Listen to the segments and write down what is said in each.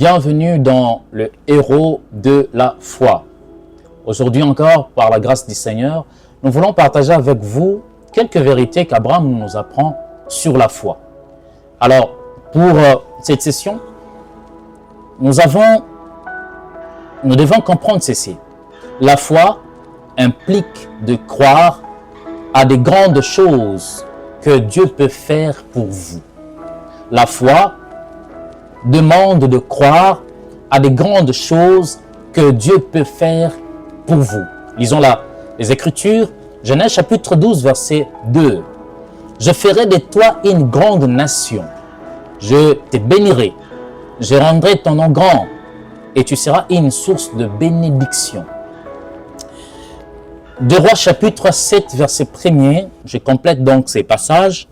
Bienvenue dans le héros de la foi. Aujourd'hui encore, par la grâce du Seigneur, nous voulons partager avec vous quelques vérités qu'Abraham nous apprend sur la foi. Alors, pour cette session, nous devons comprendre ceci. La foi implique de croire à des grandes choses que Dieu peut faire pour vous. La foi demande de croire à des grandes choses que Dieu peut faire pour vous. Lisons les Écritures, Genèse chapitre 12, verset 2. « Je ferai de toi une grande nation. Je te bénirai. Je rendrai ton nom grand et tu seras une source de bénédiction. » Deux Rois chapitre 7, verset 1er, je complète donc ces passages.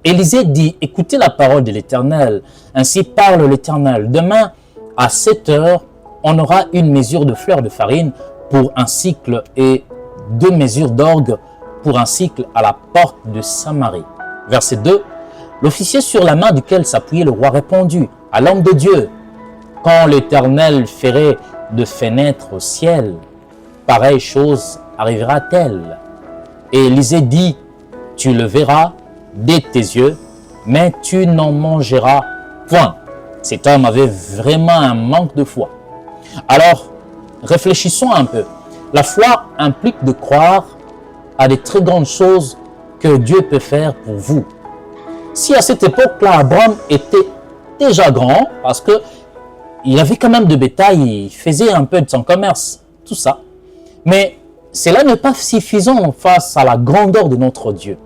Élisée dit, écoutez la parole de l'Éternel, ainsi parle l'Éternel. Demain, à 7 heures, on aura une mesure de fleur de farine pour un cycle et 2 mesures d'orgue pour un cycle à la porte de Samarie. Verset 2, l'officier sur la main duquel s'appuyait le roi répondit à l'homme de Dieu, quand l'Éternel ferait de fenêtres au ciel, pareille chose arrivera-t-elle? Et Élisée dit, tu le verras de tes yeux, mais tu n'en mangeras point. Cet homme avait vraiment un manque de foi. Alors, réfléchissons un peu. La foi implique de croire à des très grandes choses que Dieu peut faire pour vous. Si à cette époque-là, Abraham était déjà grand, parce que il avait quand même de bétail, il faisait un peu de son commerce, tout ça. Mais cela n'est pas suffisant face à la grandeur de notre Dieu.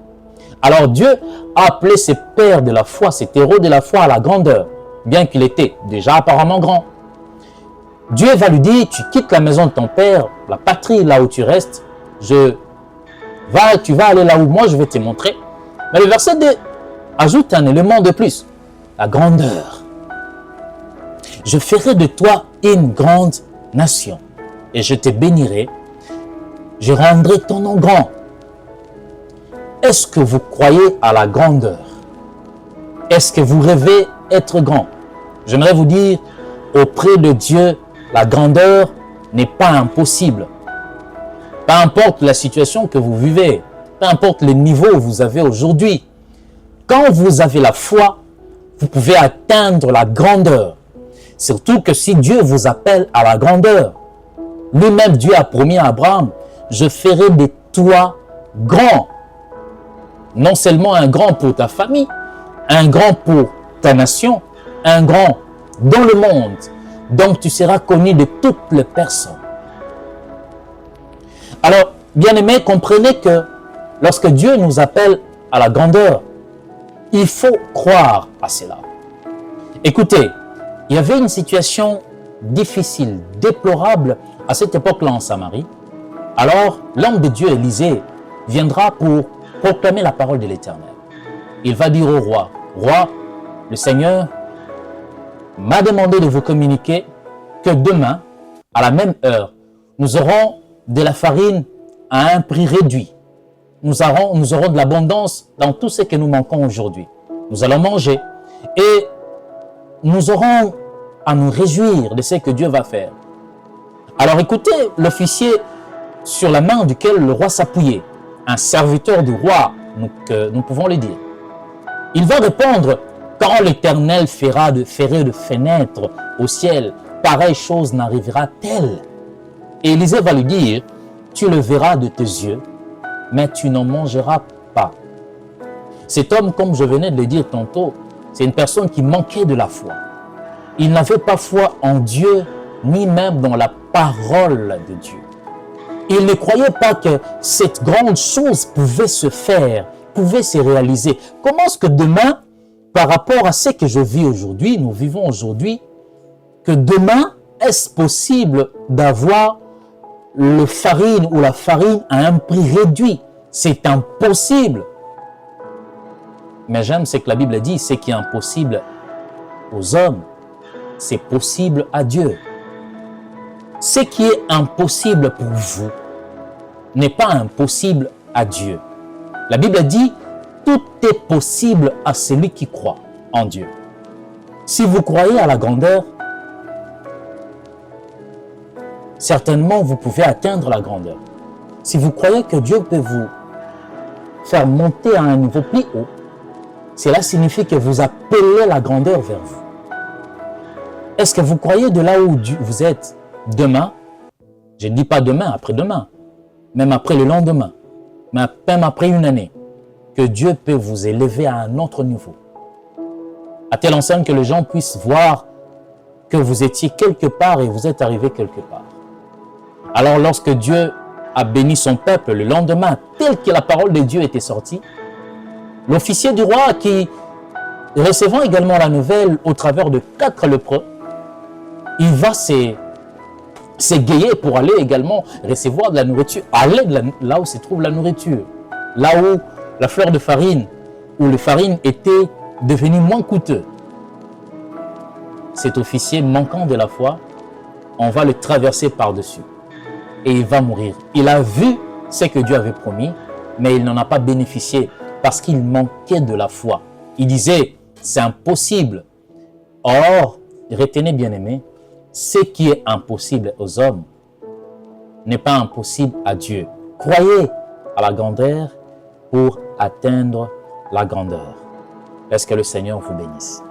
Alors Dieu a appelé ses pères de la foi, ses héros de la foi à la grandeur, bien qu'il était déjà apparemment grand. Dieu va lui dire, tu quittes la maison de ton père, la patrie là où tu restes, tu vas aller là où moi je vais te montrer. Mais le verset 2 ajoute un élément de plus, la grandeur. Je ferai de toi une grande nation et je te bénirai, je rendrai ton nom grand. Est-ce que vous croyez à la grandeur? Est-ce que vous rêvez être grand? J'aimerais vous dire, auprès de Dieu, la grandeur n'est pas impossible. Peu importe la situation que vous vivez, peu importe le niveau que vous avez aujourd'hui, quand vous avez la foi, vous pouvez atteindre la grandeur. Surtout que si Dieu vous appelle à la grandeur, lui-même Dieu a promis à Abraham, je ferai de toi grand. Non seulement un grand pour ta famille, un grand pour ta nation, un grand dans le monde. Donc tu seras connu de toutes les personnes. Alors, bien-aimés, comprenez que lorsque Dieu nous appelle à la grandeur, il faut croire à cela. Écoutez, il y avait une situation difficile, déplorable à cette époque-là en Samarie. Alors, l'homme de Dieu, Élisée, viendra pour proclamer la parole de l'Éternel. Il va dire au roi, « Roi, le Seigneur m'a demandé de vous communiquer que demain, à la même heure, nous aurons de la farine à un prix réduit. Nous aurons de l'abondance dans tout ce que nous manquons aujourd'hui. Nous allons manger et nous aurons à nous réjouir de ce que Dieu va faire. » Alors écoutez l'officier sur la main duquel le roi s'appuyait, un serviteur du roi, nous pouvons le dire. Il va répondre, quand l'Éternel ferait de fenêtres au ciel, pareille chose n'arrivera-t-elle? Et Élisée va lui dire, tu le verras de tes yeux, mais tu n'en mangeras pas. Cet homme, comme je venais de le dire tantôt, c'est une personne qui manquait de la foi. Il n'avait pas foi en Dieu, ni même dans la parole de Dieu. Il ne croyait pas que cette grande chose pouvait se faire, pouvait se réaliser. Comment est-ce que demain, par rapport à ce que je vis aujourd'hui, nous vivons aujourd'hui, que demain, est-ce possible d'avoir le farine ou la farine à un prix réduit? C'est impossible. Mais j'aime ce que la Bible dit, ce qui est impossible aux hommes, c'est possible à Dieu. Ce qui est impossible pour vous n'est pas impossible à Dieu. La Bible dit, tout est possible à celui qui croit en Dieu. Si vous croyez à la grandeur, certainement vous pouvez atteindre la grandeur. Si vous croyez que Dieu peut vous faire monter à un niveau plus haut, cela signifie que vous appelez la grandeur vers vous. Est-ce que vous croyez de là où vous êtes demain, je ne dis pas demain, après-demain, même après le lendemain, même après une année, que Dieu peut vous élever à un autre niveau? À telle enseigne que les gens puissent voir que vous étiez quelque part et vous êtes arrivé quelque part. Alors lorsque Dieu a béni son peuple le lendemain, tel que la parole de Dieu était sortie, l'officier du roi qui, recevant également la nouvelle au travers de 4 lépreux, il va s'égayer pour aller également recevoir de la nourriture, aller là où se trouve la nourriture, là où la fleur de farine, où le farine était devenu moins coûteux. Cet officier manquant de la foi, on va le traverser par-dessus et il va mourir. Il a vu ce que Dieu avait promis, mais il n'en a pas bénéficié parce qu'il manquait de la foi. Il disait, c'est impossible. Or, retenez bien aimé, ce qui est impossible aux hommes n'est pas impossible à Dieu. Croyez à la grandeur pour atteindre la grandeur. Est-ce que le Seigneur vous bénisse?